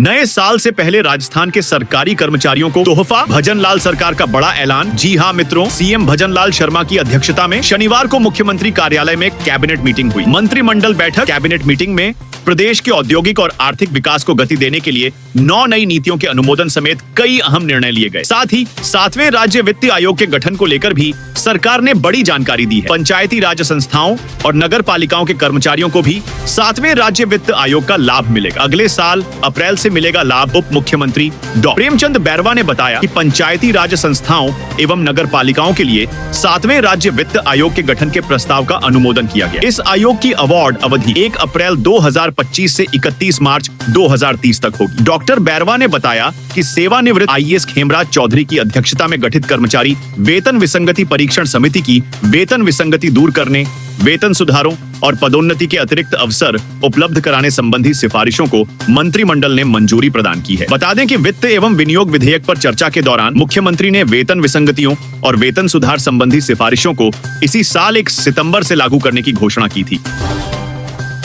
नए साल से पहले राजस्थान के सरकारी कर्मचारियों को तोहफा, भजनलाल सरकार का बड़ा ऐलान। जी हां मित्रों, सीएम भजनलाल शर्मा की अध्यक्षता में शनिवार को मुख्यमंत्री कार्यालय में कैबिनेट मीटिंग हुई। मंत्रिमंडल बैठक। कैबिनेट मीटिंग में प्रदेश के औद्योगिक और आर्थिक विकास को गति देने के लिए 9 नई नीतियों के अनुमोदन समेत कई अहम निर्णय लिए गए। साथ ही 7वें राज्य वित्त आयोग के गठन को लेकर भी सरकार ने बड़ी जानकारी दी है। पंचायती राज संस्थाओं और नगर पालिकाओं के कर्मचारियों को भी 7वें राज्य वित्त आयोग का लाभ मिलेगा। अगले साल अप्रैल से मिलेगा लाभ। उप मुख्यमंत्री डॉ प्रेमचंद बैरवा ने बताया कि पंचायती राज संस्थाओं एवं नगर पालिकाओं के लिए 7वें राज्य वित्त आयोग के गठन के प्रस्ताव का अनुमोदन किया गया। इस आयोग की अवार्ड अवधि 1 अप्रैल 2025 से 31 मार्च 2030 तक होगी। डॉक्टर बैरवा ने बताया कि सेवानिवृत्त आईएएस खेमराज चौधरी की अध्यक्षता में गठित कर्मचारी वेतन विसंगति परीक्षण समिति की वेतन विसंगति दूर करने, वेतन सुधारों और पदोन्नति के अतिरिक्त अवसर उपलब्ध कराने संबंधी सिफारिशों को मंत्रिमंडल ने मंजूरी प्रदान की है। बता दें कि वित्त एवं विनियोग विधेयक पर चर्चा के दौरान मुख्यमंत्री ने वेतन विसंगतियों और वेतन सुधार संबंधी सिफारिशों को इसी साल 1 सितंबर से लागू करने की घोषणा की थी।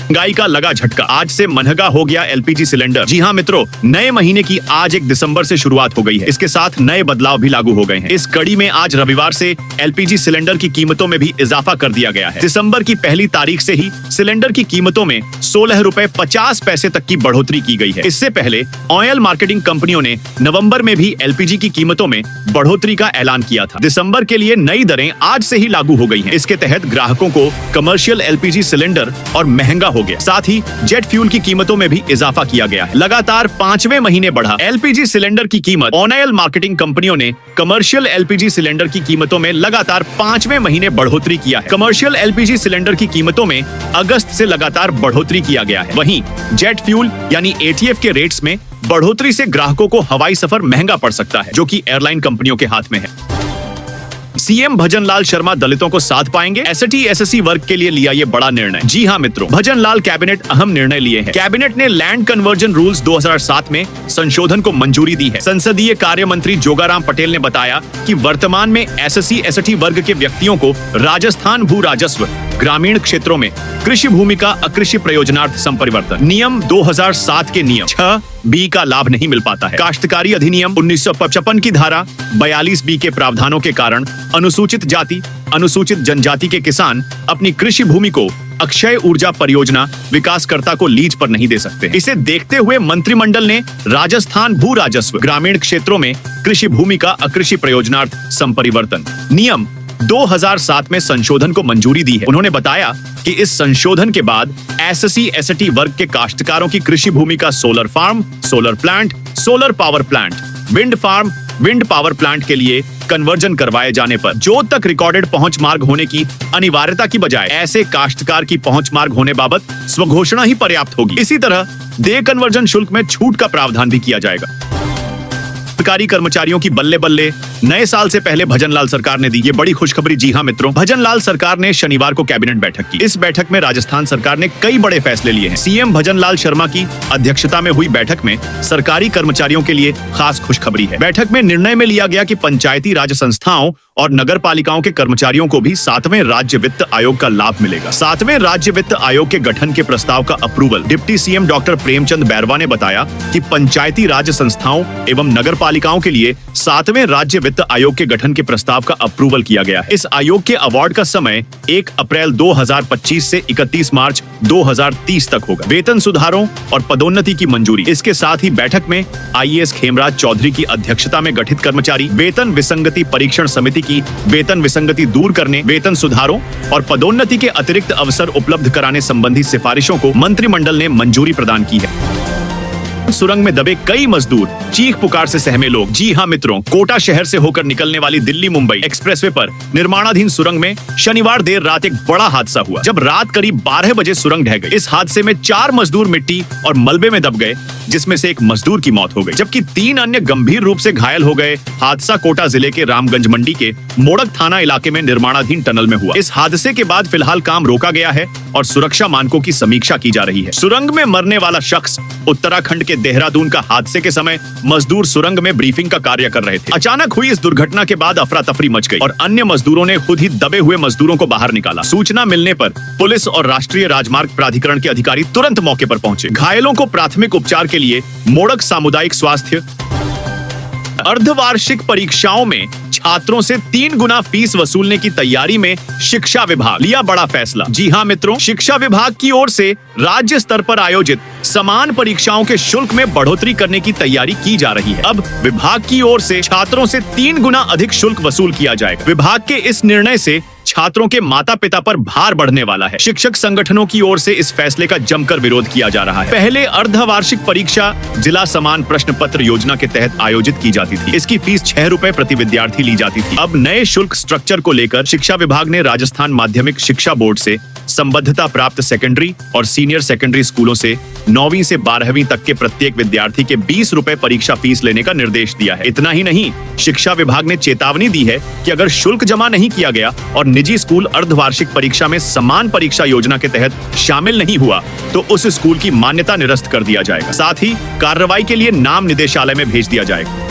महंगाई का लगा झटका। आज से महंगा हो गया एलपीजी सिलेंडर। जी हां मित्रों, नए महीने की आज 1 दिसंबर से शुरुआत हो गई है। इसके साथ नए बदलाव भी लागू हो गए हैं। इस कड़ी में आज रविवार से एलपीजी सिलेंडर की कीमतों में भी इजाफा कर दिया गया है। दिसंबर की पहली तारीख से ही सिलेंडर की कीमतों में 16 रुपए 50 पैसे तक की बढ़ोतरी की गई है। इससे पहले ऑयल मार्केटिंग कंपनियों ने नवंबर में भी एलपीजी की कीमतों में बढ़ोतरी का ऐलान किया था। दिसंबर के लिए नई दरें आज से ही लागू हो गई हैं। इसके तहत ग्राहकों को कमर्शियल एलपीजी सिलेंडर और महंगा हो गया। साथ ही जेट फ्यूल की कीमतों में भी इजाफा किया गया है। लगातार 5वें महीने बढ़ा एलपीजी सिलेंडर की कीमत। ऑयल मार्केटिंग कंपनियों ने कमर्शियल एलपीजी सिलेंडर की कीमतों में लगातार 5वें महीने बढ़ोतरी किया है। कमर्शियल एलपीजी सिलेंडर की कीमतों में अगस्त से लगातार बढ़ोतरी किया गया है। वहीं जेट फ्यूल यानी एटीएफ के रेट्स में बढ़ोतरी से ग्राहकों को हवाई सफर महंगा पड़ सकता है, जो कि एयरलाइन कंपनियों के हाथ में है। सीएम भजनलाल शर्मा दलितों को साथ पाएंगे। एसटी एसएससी वर्ग के लिए लिया ये बड़ा निर्णय। जी हां मित्रों, भजनलाल कैबिनेट अहम निर्णय लिए हैं। कैबिनेट ने लैंड कन्वर्जन रूल्स 2007 में संशोधन को मंजूरी दी है। संसदीय कार्य मंत्री जोगाराम पटेल ने बताया कि वर्तमान में एससी एसटी वर्ग के व्यक्तियों को राजस्थान भू राजस्व ग्रामीण क्षेत्रों में कृषि भूमि का अकृषि प्रयोजनार्थ संपरिवर्तन नियम 2007 के नियम 6B का लाभ नहीं मिल पाता है। काश्तकारी अधिनियम 1955 की धारा 42B के प्रावधानों के कारण अनुसूचित जाति, अनुसूचित जनजाति के किसान अपनी कृषि भूमि को अक्षय ऊर्जा परियोजना विकासकर्ता को लीज पर नहीं दे सकते। इसे देखते हुए मंत्रिमंडल ने राजस्थान भू राजस्व ग्रामीण क्षेत्रों में कृषि भूमि का अकृषि प्रयोजनार्थ संपरिवर्तन नियम 2007 में संशोधन को मंजूरी दी है। उन्होंने बताया कि इस संशोधन के बाद एससी एसटी वर्ग के काश्तकारों की कृषि भूमि का solar farm, solar plant, solar power plant, wind farm, wind power plant के लिए कन्वर्जन करवाए जाने पर जोत तक रिकॉर्डेड पहुंच मार्ग होने की अनिवार्यता की बजाय ऐसे काश्तकार की पहुंच मार्ग होने बाबत स्वघोषणा ही पर्याप्त होगी। इसी तरह देय कन्वर्जन शुल्क में छूट का प्रावधान भी किया जाएगा। सरकारी कर्मचारियों की बल्ले बल्ले। नए साल से पहले भजनलाल सरकार ने दी ये बड़ी खुशखबरी। जी हां मित्रों, भजनलाल सरकार ने शनिवार को कैबिनेट बैठक की। इस बैठक में राजस्थान सरकार ने कई बड़े फैसले लिए हैं। सीएम भजनलाल शर्मा की अध्यक्षता में हुई बैठक में सरकारी कर्मचारियों के लिए खास खुशखबरी है। बैठक में निर्णय में लिया गया कि पंचायती राज संस्थाओं और नगर पालिकाओं के कर्मचारियों को भी 7वें राज्य वित्त आयोग का लाभ मिलेगा। 7वें राज्य वित्त आयोग के गठन के प्रस्ताव का approval. Deputy CM doctor Premchand Bairwa ने बताया कि पंचायती राज संस्थाओं एवं नगर पालिकाओं के लिए 7वें राज्य वित्त आयोग के गठन के प्रस्ताव का अप्रूवल किया गया है। इस आयोग के अवार्ड का समय 1 अप्रैल 2025 से 31 मार्च 2030 तक होगा। वेतन सुधारों और पदोन्नति की मंजूरी। इसके साथ ही बैठक में आईएएस खेमराज चौधरी की अध्यक्षता में गठित कर्मचारी वेतन विसंगति परीक्षण समिति की वेतन विसंगति दूर करने, वेतन सुधारों और पदोन्नति के अतिरिक्त अवसर उपलब्ध कराने संबंधी सिफारिशों को मंत्रिमंडल ने मंजूरी प्रदान की है। सुरंग में दबे कई मजदूर, चीख पुकार से सहमे लोग। जी हां मित्रों, कोटा शहर से होकर निकलने वाली दिल्ली मुंबई एक्सप्रेसवे पर निर्माणाधीन सुरंग में शनिवार देर रात एक बड़ा हादसा हुआ, जब रात करीब 12 बजे सुरंग ढह गई। इस हादसे में 4 मजदूर मिट्टी और मलबे में दब गए, जिसमें से एक मजदूर की मौत हो गई, जबकि 3 अन्य गंभीर रूप से घायल हो गए। हादसा कोटा जिले के रामगंज मंडी के मोड़क थाना इलाके में निर्माणाधीन टनल में हुआ। इस हादसे के बाद फिलहाल काम रोका गया है और सुरक्षा मानकों की समीक्षा की जा रही है। सुरंग में मरने वाला शख्स उत्तराखंड के के देहरादून का हादसे के समय मजदूर सुरंग में ब्रीफिंग का कार्य कर रहे थे। अचानक हुई इस दुर्घटना के बाद अफरा तफरी मच गई और अन्य मजदूरों ने खुद ही दबे हुए मजदूरों को बाहर निकाला। सूचना मिलने पर पुलिस और राष्ट्रीय राजमार्ग प्राधिकरण के अधिकारी तुरंत मौके पर पहुंचे। घायलों को प्राथमिक उपचार के लिए मोड़क सामुदायिक स्वास्थ्य। अर्धवार्षिक परीक्षाओं में छात्रों से 3 गुना फीस वसूलने की तैयारी में शिक्षा विभाग लिया बड़ा फैसला। जी हां मित्रों, शिक्षा विभाग की ओर से राज्य स्तर पर आयोजित समान परीक्षाओं के शुल्क में बढ़ोतरी करने की तैयारी की जा रही है। अब विभाग की ओर से छात्रों से 3 गुना अधिक शुल्क वसूल किया जाएगा। विभाग के इस निर्णय से छात्रों के माता पिता पर भार बढ़ने वाला है। शिक्षक संगठनों की ओर से इस फैसले का जमकर विरोध किया जा रहा है। पहले अर्धवार्षिक परीक्षा जिला समान प्रश्न पत्र योजना के तहत आयोजित की जाती थी। इसकी फीस 6 रुपए प्रति विद्यार्थी ली जाती थी। अब नए शुल्क स्ट्रक्चर को लेकर शिक्षा विभाग ने राजस्थान माध्यमिक शिक्षा बोर्ड से संबद्धता प्राप्त सेकेंडरी और सीनियर सेकेंडरी स्कूलों से 9वीं से 12वीं तक के प्रत्येक विद्यार्थी के 20 रुपए परीक्षा फीस लेने का निर्देश दिया है। इतना ही नहीं, शिक्षा विभाग ने चेतावनी दी है कि अगर शुल्क जमा नहीं किया गया और निजी स्कूल अर्धवार्षिक परीक्षा में समान परीक्षा योजना के तहत शामिल नहीं हुआ तो उस स्कूल की मान्यता निरस्त कर दिया जाएगा। साथ ही कार्रवाई के लिए नाम निदेशालय में भेज दिया जाएगा।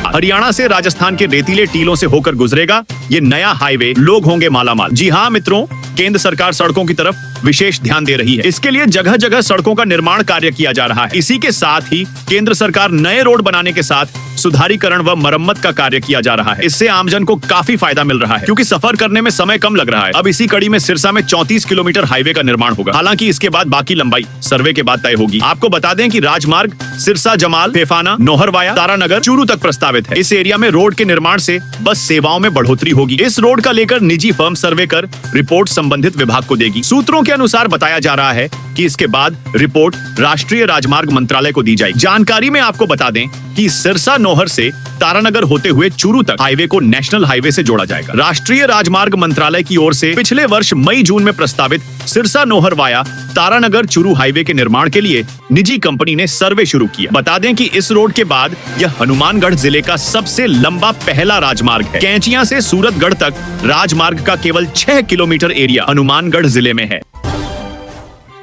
हरियाणा से राजस्थान के रेतीले टीलों से होकर गुजरेगा ये नया हाईवे, लोग होंगे मालामाल। जी हाँ मित्रों, केंद्र सरकार सड़कों की तरफ विशेष ध्यान दे रही है। इसके लिए जगह जगह सड़कों का निर्माण कार्य किया जा रहा है। इसी के साथ ही केंद्र सरकार नए रोड बनाने के साथ सुधारीकरण व मरम्मत का कार्य किया जा रहा है। इससे आमजन को काफी फायदा मिल रहा है क्योंकि सफर करने में समय कम लग रहा है। अब इसी कड़ी में सिरसा में 34 किलोमीटर हाईवे का निर्माण होगा। हालांकि इसके बाद बाकी लंबाई सर्वे के बाद तय होगी। आपको बता दें कि राजमार्ग सिरसा जमाल, फेफाना, नौहरवाया, तारानगर, चूरू तक प्रस्तावित है। इस एरिया में रोड के निर्माण से बस सेवाओं में बढ़ोतरी होगी। इस रोड का लेकर निजी फर्म सर्वे कर रिपोर्ट संबंधित विभाग को देगी। सूत्रों के अनुसार बताया जा रहा है कि इसके बाद रिपोर्ट राष्ट्रीय राजमार्ग मंत्रालय को दी जाएगी। जानकारी में आपको बता दें कि सिरसा नौहर से तारानगर होते हुए चूरू तक हाईवे को नेशनल हाईवे से जोड़ा जाएगा। राष्ट्रीय राजमार्ग मंत्रालय की ओर से पिछले वर्ष मई जून में प्रस्तावित सिरसा नौहर वाया तारानगर चूरू हाईवे के निर्माण के लिए निजी कंपनी ने सर्वे शुरू किया। बता दें कि इस रोड के बाद यह हनुमानगढ़ जिले का सबसे लंबा पहला राजमार्ग है। कैंचिया से सूरतगढ़ तक राजमार्ग का केवल 6 किलोमीटर एरिया हनुमानगढ़ जिले में है।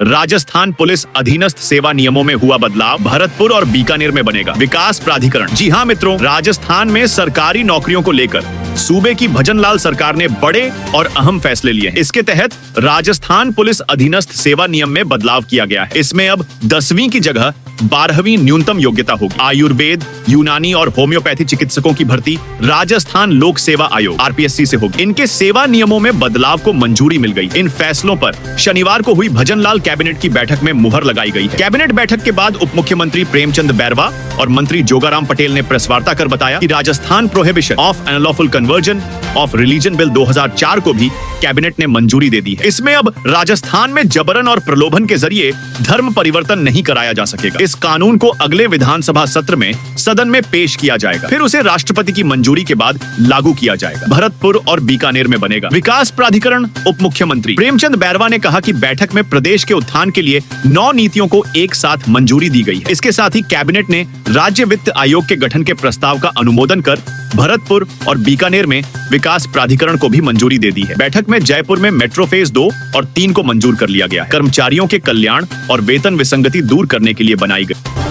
राजस्थान पुलिस अधीनस्थ सेवा नियमों में हुआ बदलाव, भरतपुर और बीकानेर में बनेगा विकास प्राधिकरण। जी हां मित्रों, राजस्थान में सरकारी नौकरियों को लेकर सूबे की भजनलाल सरकार ने बड़े और अहम फैसले लिए हैं। इसके तहत राजस्थान पुलिस अधीनस्थ सेवा नियम में बदलाव किया गया है। इसमें अब 10वीं की जगह 12वीं न्यूनतम योग्यता होगी। आयुर्वेद, यूनानी और होम्योपैथी चिकित्सकों की भर्ती राजस्थान लोक सेवा आयोग RPSC से होगी। इनके सेवा नियमों में बदलाव को मंजूरी मिल गई। इन फैसलों पर शनिवार को हुई भजनलाल कैबिनेट की बैठक में मुहर लगाई गई है। कैबिनेट बैठक के बाद उप मुख्यमंत्री प्रेमचंद बैरवा और मंत्री जोगाराम पटेल ने प्रेस वार्ता कर बताया कि Rajasthan prohibition of unlawful conversion of religion bill 2004 को भी कैबिनेट ने मंजूरी दे दी है। इसमें अब राजस्थान में जबरन और प्रलोभन के जरिए धर्म परिवर्तन नहीं कराया जा सकेगा। इस कानून को अगले विधानसभा सत्र में सदन में पेश किया जाएगा, फिर उसे राष्ट्रपति की मंजूरी के बाद लागू किया जाएगा। भरतपुर और बीकानेर में बनेगा विकास प्राधिकरण। उप मुख्यमंत्री प्रेमचंद बैरवा ने कहा कि बैठक में प्रदेश के उत्थान के लिए 9 नीतियों को एक साथ मंजूरी दी गई है। इसके साथ ही कैबिनेट ने राज्य वित्त आयोग के गठन के प्रस्ताव का अनुमोदन कर भरतपुर और बीकानेर में विकास प्राधिकरण को भी मंजूरी दे दी है। बैठक में जयपुर में मेट्रो फेज 2 और 3 को मंजूर कर लिया गया है। कर्मचारियों के कल्याण और वेतन विसंगति दूर करने के लिए बनाई गई।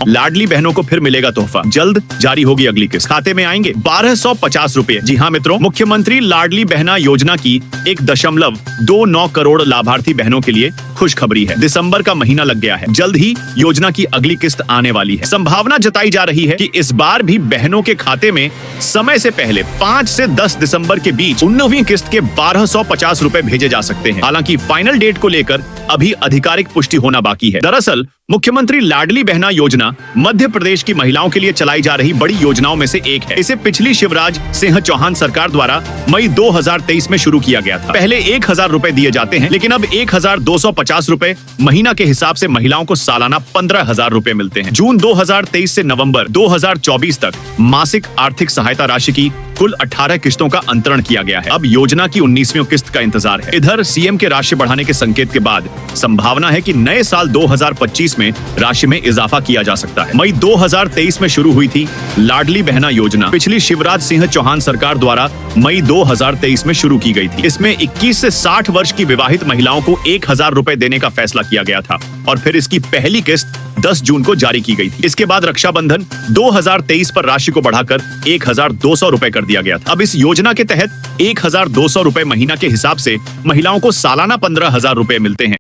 लाडली बहनों को फिर मिलेगा तोहफा, जल्द जारी होगी अगली किस्त, खाते में आएंगे 1250 रुपए। जी हाँ मित्रों, मुख्यमंत्री लाडली बहना योजना की 1.29 करोड़ लाभार्थी बहनों के लिए खुशखबरी है। दिसंबर का महीना लग गया है, जल्द ही योजना की अगली किस्त आने वाली है। संभावना जताई जा रही है कि इस बार भी बहनों के खाते में समय से पहले 5 से 10 दिसंबर के बीच 19वीं किस्त के 1250 रुपए भेजे जा सकते हैं। हालांकि फाइनल डेट को लेकर अभी आधिकारिक पुष्टि होना बाकी है। दरअसल मुख्यमंत्री लाडली बहना योजना मध्य प्रदेश की महिलाओं के लिए चलाई जा रही बड़ी योजनाओं में से एक है। इसे पिछली शिवराज सिंह चौहान सरकार द्वारा मई 2023 में शुरू किया गया था। पहले 1000 रुपए दिए जाते हैं, लेकिन अब 1250 रुपए महीना के हिसाब से महिलाओं को सालाना 15,000 रुपए मिलते हैं। जून 2023 से नवंबर 2024 तक मासिक आर्थिक सहायता राशि की कुल 18 किस्तों का अंतरण किया गया है। अब योजना की 19वीं किस्त का इंतजार है। इधर सीएम के राशि बढ़ाने के संकेत के बाद संभावना है कि नए साल 2025 में राशि में इजाफा किया जा सकता है। मई 2023 में शुरू हुई थी लाडली बहना योजना। पिछली शिवराज सिंह चौहान सरकार द्वारा मई 2023 में शुरू की गई थी। इसमें 21 से 60 वर्ष की विवाहित महिलाओं को 1000 रुपए देने का फैसला किया गया था और फिर इसकी पहली किस्त 10 जून को जारी की गई थी। इसके बाद रक्षाबंधन 2023 पर राशि को बढ़ाकर 1,200 रुपए कर दिया गया था। अब इस योजना के तहत 1,200 रुपए महीना के हिसाब से महिलाओं को सालाना 15,000 रुपए मिलते हैं।